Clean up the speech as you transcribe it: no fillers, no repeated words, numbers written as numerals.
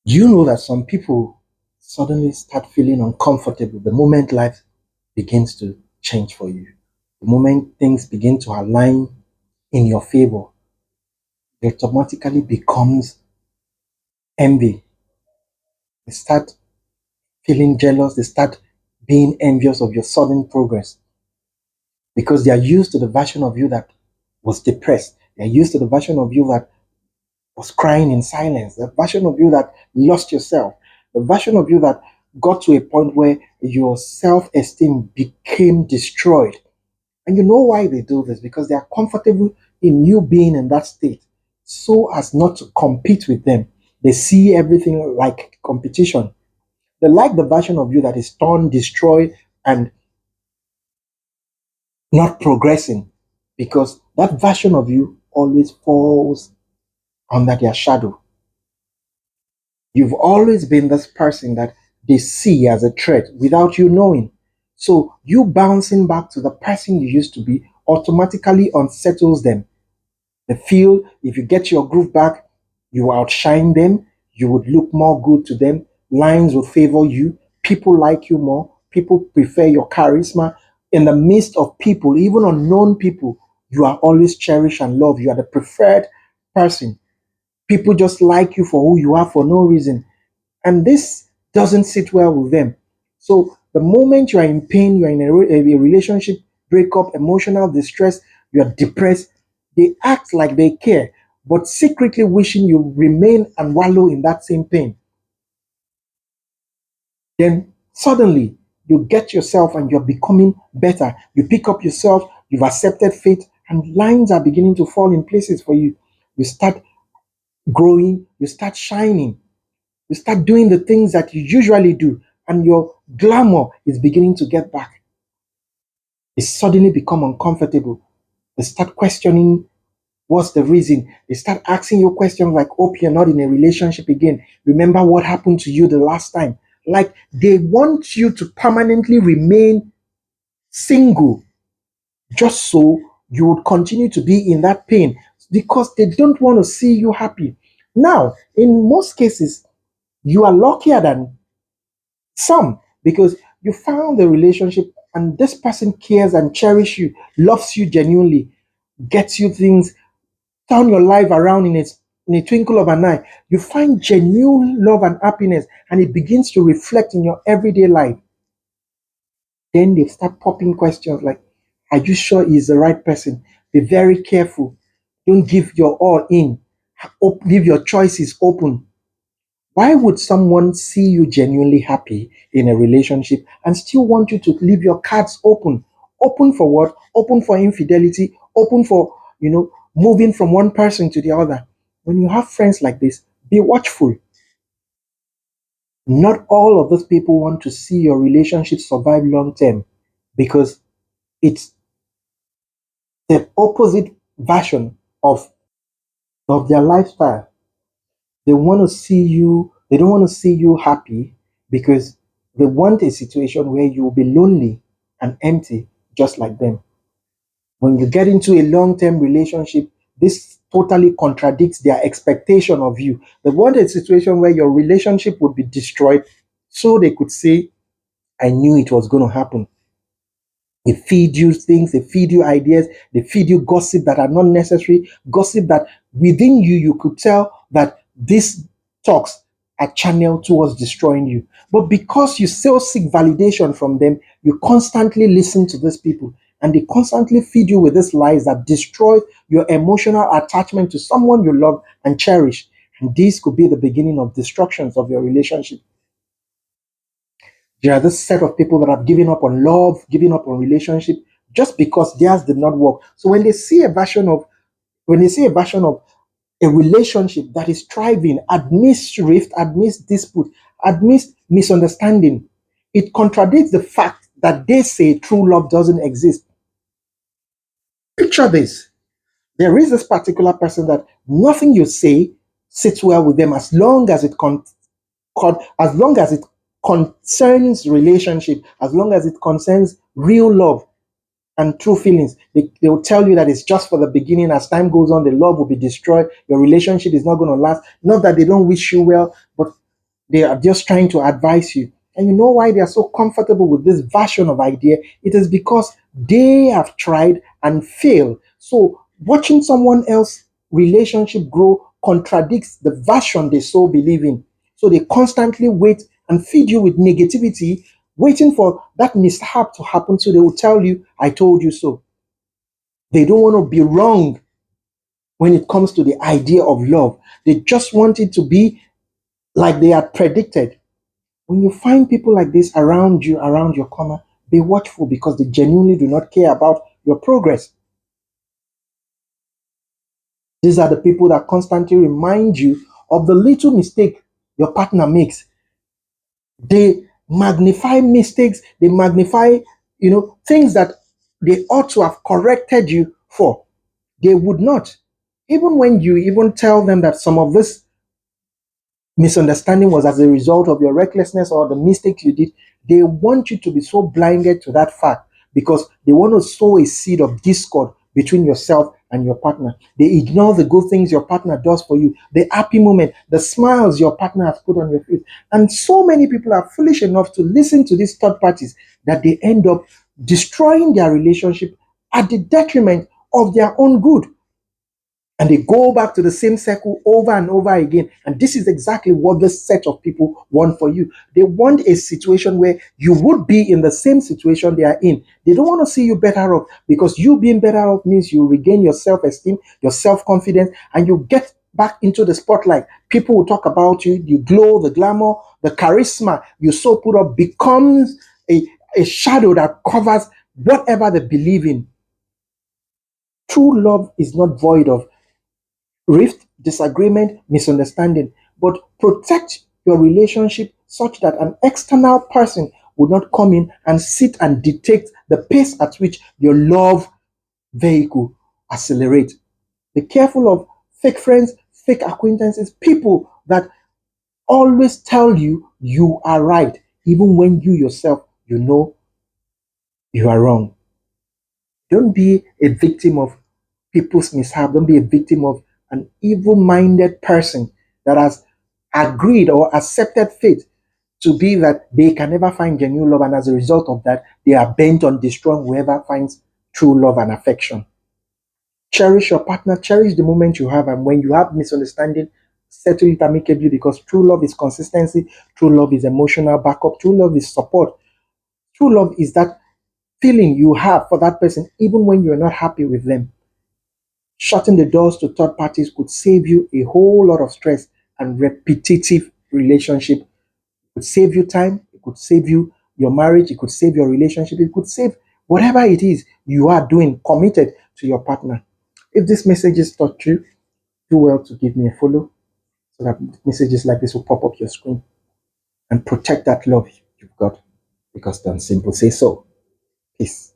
You know that some people suddenly start feeling uncomfortable the moment life begins to change for you. The moment things begin to align in your favor, it automatically becomes envy. They start feeling jealous, they start being envious of your sudden progress because they are used to the version of you that was depressed. They're used to the version of you that was crying in silence, the version of you that lost yourself, the version of you that got to a point where your self esteem became destroyed. And you know why they do this? Because they are comfortable in you being in that state so as not to compete with them. They see everything like competition. They like the version of you that is torn, destroyed, and not progressing because that version of you always falls under their shadow. You've always been this person that they see as a threat without you knowing. So you bouncing back to the person you used to be automatically unsettles them. They feel if you get your groove back, you outshine them, you would look more good to them, lines would favor you, people like you more, people prefer your charisma. In the midst of people, even unknown people, you are always cherished and loved. You are the preferred person. People just like you for who you are for no reason. And this doesn't sit well with them. So the moment you are in pain, you are in a relationship breakup, emotional distress, you are depressed, they act like they care, but secretly wishing you remain and wallow in that same pain. Then suddenly you get yourself and you're becoming better. You pick up yourself, you've accepted fate, and lines are beginning to fall in places for you. You start growing, you start shining. You start doing the things that you usually do, and your glamour is beginning to get back. They suddenly become uncomfortable. They start questioning what's the reason. They start asking you questions like, hope you're not in a relationship again. Remember what happened to you the last time. Like they want you to permanently remain single just so you would continue to be in that pain because they don't want to see you happy. Now, in most cases, you are luckier than some, because you found the relationship and this person cares and cherishes you, loves you genuinely, gets you things, turn your life around in a twinkle of an eye. You find genuine love and happiness, and it begins to reflect in your everyday life. Then they start popping questions like, are you sure he's the right person? Be very careful. Don't give your all in. Leave your choices open. Why would someone see you genuinely happy in a relationship and still want you to leave your cards open? Open for what? Open for infidelity, open for, moving from one person to the other. When you have friends like this, be watchful. Not all of those people want to see your relationship survive long term because it's the opposite version of their lifestyle. They don't want to see you happy because they want a situation where you will be lonely and empty just like them. When you get into a long-term relationship, this totally contradicts their expectation of you. They want a situation where your relationship would be destroyed so they could say, I knew it was going to happen. They feed you things, they feed you ideas, they feed you gossip that are not necessary, gossip that within you, you could tell that these talks are channeled towards destroying you. But because you still seek validation from them, you constantly listen to these people and they constantly feed you with these lies that destroy your emotional attachment to someone you love and cherish. And this could be the beginning of destructions of your relationship. There are this set of people that have given up on love, given up on relationship, just because theirs did not work. So when they see a version of a relationship that is thriving amidst rift, amidst dispute, amidst misunderstanding, it contradicts the fact that they say true love doesn't exist. Picture this. There is this particular person that nothing you say sits well with them as long as as long as it concerns relationship, as long as it concerns real love and true feelings. They will tell you that it's just for the beginning. As time goes on, the love will be destroyed. Your relationship is not going to last. Not that they don't wish you well, but They are just trying to advise you. And you know why they are so comfortable with this version of idea? It is because they have tried and failed. So watching someone else relationship grow contradicts the version they so believe in. So they constantly wait and feed you with negativity, waiting for that mishap to happen. So they will tell you, I told you so. They don't want to be wrong when it comes to the idea of love. They just want it to be like they had predicted. When you find people like this around you, around your corner, be watchful because they genuinely do not care about your progress. These are the people that constantly remind you of the little mistake your partner makes. They magnify mistakes, they magnify, things that they ought to have corrected you for. They would not. Even when you even tell them that some of this misunderstanding was as a result of your recklessness or the mistakes you did, they want you to be so blinded to that fact because they want to sow a seed of discord between yourself and your partner. They ignore the good things your partner does for you, the happy moment, the smiles your partner has put on your face. And so many people are foolish enough to listen to these third parties that they end up destroying their relationship at the detriment of their own good, and they go back to the same circle over and over again. And this is exactly what this set of people want for you. They want a situation where you would be in the same situation they are in. They don't want to see you better off because you being better off means you regain your self-esteem, your self-confidence, and you get back into the spotlight. People will talk about you, you glow, the glamour, the charisma you so put up becomes a shadow that covers whatever they believe in. True love is not void of rift, disagreement, misunderstanding, but protect your relationship such that an external person would not come in and sit and dictate the pace at which your love vehicle accelerates. Be careful of fake friends, fake acquaintances, people that always tell you you are right, even when you yourself you know you are wrong. Don't be a victim of people's mishap. Don't be a victim of an evil minded person that has agreed or accepted fate to be that they can never find genuine love. And as a result of that, they are bent on destroying whoever finds true love and affection. Cherish your partner, cherish the moment you have. And when you have misunderstanding, settle it amicably because true love is consistency, true love is emotional backup, true love is support. True love is that feeling you have for that person, even when you're not happy with them. Shutting the doors to third parties could save you a whole lot of stress and repetitive relationship. It could save you time, it could save you your marriage, it could save your relationship, it could save whatever it is you are doing committed to your partner. If this message is taught you, do well to give me a follow so that messages like this will pop up your screen and protect that love you've got because done simple say so. Peace.